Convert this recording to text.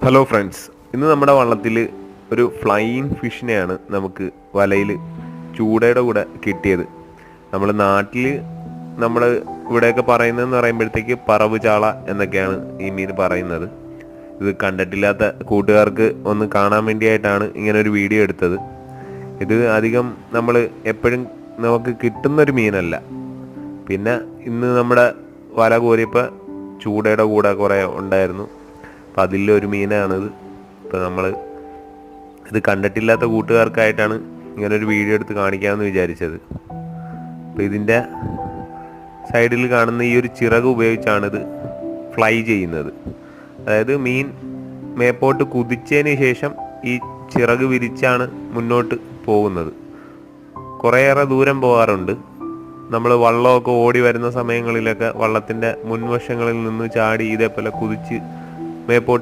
Hello friends, ഇന്ന് നമ്മുടെ വള്ളത്തിൽ ഒരു ഫ്ലൈയിങ് ഫിഷിനെയാണ് നമുക്ക് വലയിൽ ചൂടയുടെ കൂടെ കിട്ടിയത്. നമ്മൾ നാട്ടിൽ നമ്മൾ ഇവിടെയൊക്കെ പറയുന്നതെന്ന് പറയുമ്പോഴത്തേക്ക് പറവ് ചാള എന്നൊക്കെയാണ് ഈ മീൻ പറയുന്നത്. ഇത് കണ്ടിട്ടില്ലാത്ത കൂട്ടുകാർക്ക് ഒന്ന് കാണാൻ വേണ്ടിയായിട്ടാണ് ഇങ്ങനെ ഒരു വീഡിയോ എടുത്തത്. ഇത് അധികം നമ്മൾ എപ്പോഴും നമുക്ക് കിട്ടുന്നൊരു മീനല്ല. പിന്നെ ഇന്ന് നമ്മുടെ വല കോരിയപ്പോൾ ചൂടയുടെ കൂടെ കുറേ ഉണ്ടായിരുന്നു. അപ്പം അതിലൊരു മീനാണിത്. ഇപ്പം നമ്മൾ ഇത് കണ്ടിട്ടില്ലാത്ത കൂട്ടുകാർക്കായിട്ടാണ് ഇങ്ങനൊരു വീഡിയോ എടുത്ത് കാണിക്കാമെന്ന് വിചാരിച്ചത്. അപ്പോൾ ഇതിൻ്റെ സൈഡിൽ കാണുന്ന ഈ ഒരു ചിറക് ഉപയോഗിച്ചാണിത് ഫ്ലൈ ചെയ്യുന്നത്. അതായത് മീൻ മേപ്പോട്ട് കുതിച്ചതിന് ശേഷം ഈ ചിറക് വിരിച്ചാണ് മുന്നോട്ട് പോകുന്നത്. കുറേയേറെ ദൂരം പോകാറുണ്ട്. നമ്മൾ വള്ളമൊക്കെ ഓടി വരുന്ന സമയങ്ങളിലൊക്കെ വള്ളത്തിൻ്റെ മുൻവശങ്ങളിൽ നിന്ന് ചാടി ഇതേപോലെ കുതിച്ച് മേപ്പോട്ട്